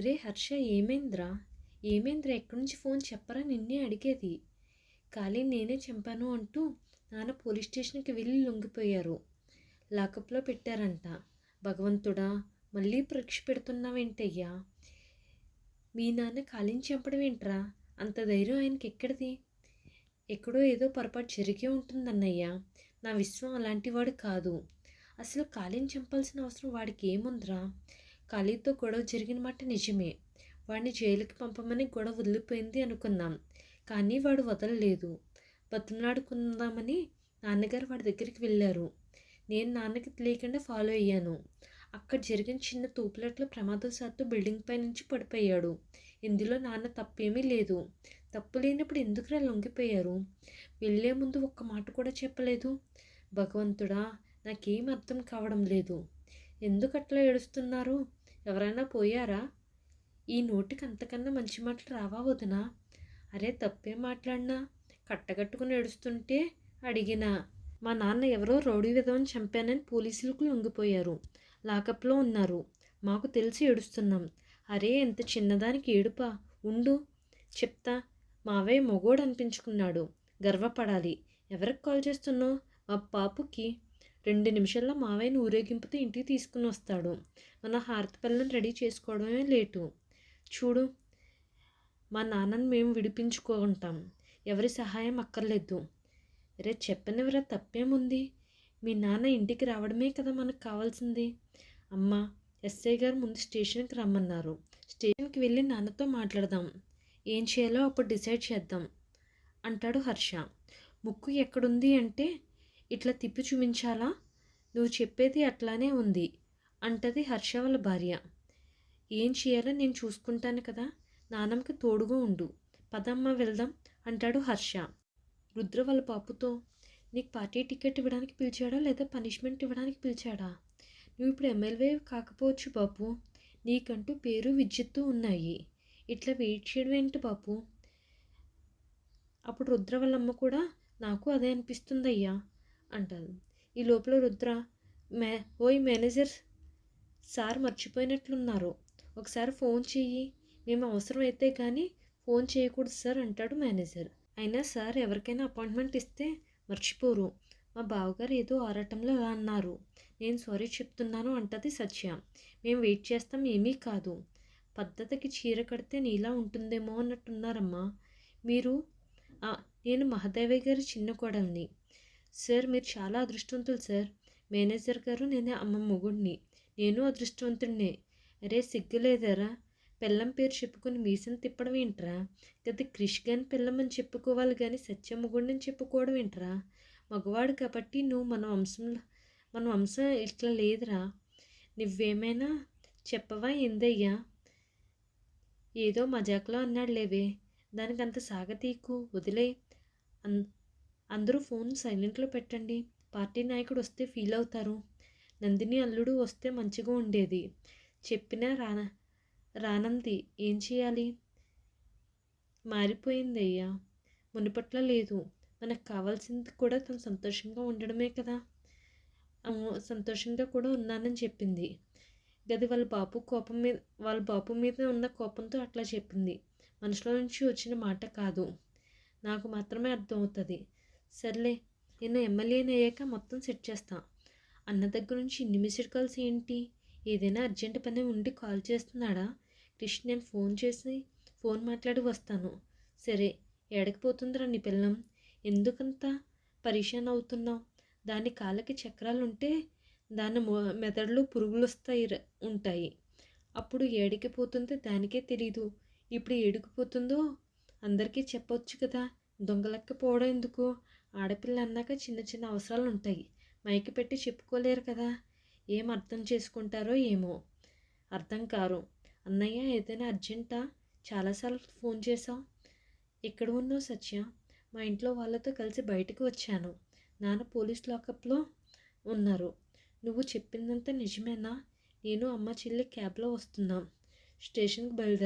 రే హర్ష, ఏమైందిరా? ఏమైందిరా? ఎక్కడి నుంచి ఫోన్ చెప్పరా? నిన్నే అడిగేది. ఖాళీ నేనే చంపాను అంటూ నాన్న పోలీస్ స్టేషన్కి వెళ్ళి లొంగిపోయారు. లాకప్లో పెట్టారంట. భగవంతుడా, మళ్ళీ పరీక్ష పెడుతున్నావేంటయ్యా? మీ నాన్న ఖాళీని చంపడం ఏంట్రా? అంత ధైర్యం ఆయనకి ఎక్కడిది? ఎక్కడో ఏదో పొరపాటు జరిగే ఉంటుందన్నయ్యా. నా విశ్వం అలాంటివాడు కాదు. అసలు ఖాళీని చంపాల్సిన అవసరం వాడికి ఏముందిరా? ఖాళీతో గొడవ జరిగిన మాట నిజమే. వాడిని జైలుకి పంపమని గొడవ వదిలిపోయింది అనుకున్నాం. కానీ వాడు వదలలేదు. బతిమలాడుకుందామని నాన్నగారు వాడి దగ్గరికి వెళ్ళారు. నేను నాన్నకి తెలియకుండా ఫాలో అయ్యాను. అక్కడ జరిగిన చిన్న తూపులట్లో ప్రమాదవశాత్తు బిల్డింగ్ పై నుంచి పడిపోయాడు. ఇందులో నాన్న తప్పేమీ లేదు. తప్పు లేనప్పుడు ఎందుకురా లొంగిపోయారు? వెళ్ళే ముందు ఒక్క మాట కూడా చెప్పలేదు. భగవంతుడా, నాకేం అర్థం కావడం లేదు. ఎందుకు అట్లా ఏడుస్తున్నారు? ఎవరైనా పోయారా? ఈ నోటికి అంతకన్నా మంచి మాటలు రావా వదినా? అరే, తప్పేం మాట్లాడినా? కట్టగట్టుకుని ఏడుస్తుంటే అడిగినా. మా నాన్న ఎవరో రౌడీ విధవని చంపానని పోలీసులకు లొంగిపోయారు. లాకప్లో ఉన్నారు. మాకు తెలిసి ఏడుస్తున్నాం. అరే, ఎంత చిన్నదానికి ఏడుపా? ఉండు చెప్తా. మావయ్య మొగోడు అనిపించుకున్నాడు. గర్వపడాలి. ఎవరికి కాల్ చేస్తున్నావు? మా పాపుకి. 2 నిమిషాల్లో మావయ్యని ఊరేగింపుతో ఇంటికి తీసుకుని వస్తాడు. మన హారతి పళ్ళని రెడీ చేసుకోవడమే లేటు. చూడు, మా నాన్నని మేము విడిపించుకుంటాం. ఎవరి సహాయం అక్కర్లేదు. రే చెప్పనివరా, తప్పేముంది? మీ నాన్న ఇంటికి రావడమే కదా మనకు కావాల్సింది. అమ్మ, ఎస్ఐ గారు ముందు స్టేషన్కి రమ్మన్నారు. స్టేషన్కి వెళ్ళి నాన్నతో మాట్లాడదాం. ఏం చేయాలో అప్పుడు డిసైడ్ చేద్దాం అంటాడు హర్ష. ముక్కు ఎక్కడుంది అంటే ఇట్లా తిప్పి చూపించాలా? నువ్వు చెప్పేది అట్లానే ఉంది అంటది హర్ష వాళ్ళ భార్య. ఏం చేయాలో నేను చూసుకుంటాను కదా, నాన్నమ్మకి తోడుగా ఉండు. పదమ్మ వెళ్దాం అంటాడు హర్ష. రుద్ర వాళ్ళ పాపుతో, నీకు పార్టీ టికెట్ ఇవ్వడానికి పిలిచాడా లేదా పనిష్మెంట్ ఇవ్వడానికి పిలిచాడా? నువ్వు ఇప్పుడు ఎమ్మెల్యే కాకపోవచ్చు బాపు. నీకంటూ పేరు విద్యుత్తు ఉన్నాయి. ఇట్లా వెయిట్ చేయడం ఏంటి బాపు? అప్పుడు రుద్ర వాళ్ళమ్మ కూడా, నాకు అదే అనిపిస్తుందయ్యా అంటారు. ఈ లోపల రుద్ర, ఓయ్ మేనేజర్ సార్ మర్చిపోయినట్లున్నారు. ఒకసారి ఫోన్ చెయ్యి. మేము అవసరం అయితే కానీ ఫోన్ చేయకూడదు సార్ అంటాడు మేనేజర్. అయినా సార్ ఎవరికైనా అపాయింట్మెంట్ ఇస్తే మర్చిపోరు. మా బావగారు ఏదో ఆరాటంలో అలా అన్నారు. నేను సారీ చెప్తున్నాను అంటది సత్య. మేము వెయిట్ చేస్తాం, ఏమీ కాదు. పద్ధతికి చీర కడితే నీలా ఉంటుందేమో అన్నట్టున్నారమ్మా మీరు. నేను మహాదేవయ్య గారి చిన్న కోడల్ని. సార్ మీరు చాలా అదృష్టవంతులు సార్. మేనేజర్ గారు నేను అమ్మ మొగుడిని. నేను అదృష్టవంతుడినే. అరే, సిగ్గులేదరా? పెళ్ళం పేరు చెప్పుకొని మీసం తిప్పడం ఏంట్రా? గది క్రిష్ గాని పెళ్ళమని చెప్పుకోవాలి కానీ సత్య మొగుడిని చెప్పుకోవడం ఏంట్రా? మగవాడు కాబట్టి నువ్వు మన వంశం ఇట్లా లేదురా. నువ్వేమైనా చెప్పవా ఏందయ్యా? ఏదో మజాకులో అన్నాడు లేవే, దానికి అంత సాగతీకు, వదిలే. అందరూ ఫోన్ సైలెంట్లో పెట్టండి. పార్టీ నాయకుడు వస్తే ఫీల్ అవుతారు. నందిని అల్లుడు వస్తే మంచిగా ఉండేది. చెప్పినా రానంది. ఏం చేయాలి? మారిపోయింది అయ్యా, మునుపట్ల లేదు. మనకు కావాల్సింది కూడా తను సంతోషంగా ఉండడమే కదా. సంతోషంగా కూడా ఉన్నానని చెప్పింది. గది వాళ్ళ బాపు మీద ఉన్న కోపంతో అట్లా చెప్పింది. మనసులో నుంచి వచ్చిన మాట కాదు. నాకు మాత్రమే అర్థమవుతుంది. సర్లే, నేను ఎమ్మెల్యేని అయ్యాక మొత్తం సెట్ చేస్తా. అన్న దగ్గర నుంచి ఇన్ని మిస్డ్ కాల్స్ ఏంటి? ఏదైనా అర్జెంట్ పని ఉండి కాల్ చేస్తున్నాడా? కృష్ణ, నేను ఫోన్ మాట్లాడి వస్తాను. సరే, ఎడకపోతుందిరా నీ పిల్లం? ఎందుకంత పరేషాన్ అవుతున్నావు? దాని కాళ్ళకి చక్రాలుంటే దాని మెదడులో పురుగులు ఉంటాయి. అప్పుడు ఏడికిపోతుందో దానికే తెలీదు. ఇప్పుడు ఏడుకుపోతుందో అందరికీ చెప్పొచ్చు కదా. దొంగలెక్కపోవడం ఎందుకు? ఆడపిల్ల అన్నాక చిన్న చిన్న అవసరాలు ఉంటాయి. మైకి పెట్టి చెప్పుకోలేరు కదా. ఏం అర్థం చేసుకుంటారో ఏమో. అర్థం కారు. అన్నయ్య, ఏదైనా అర్జెంటా? చాలాసార్లు ఫోన్ చేశావు. ఎక్కడ ఉన్నావు సత్య? మా ఇంట్లో వాళ్ళతో కలిసి బయటకు వచ్చాను. నాన్న పోలీస్ లాకప్లో ఉన్నారు. నువ్వు చెప్పిందంతా నిజమేనా? నేను అమ్మ చెల్లి క్యాబ్లో వస్తున్నాం. స్టేషన్కి బయలుదేరాం.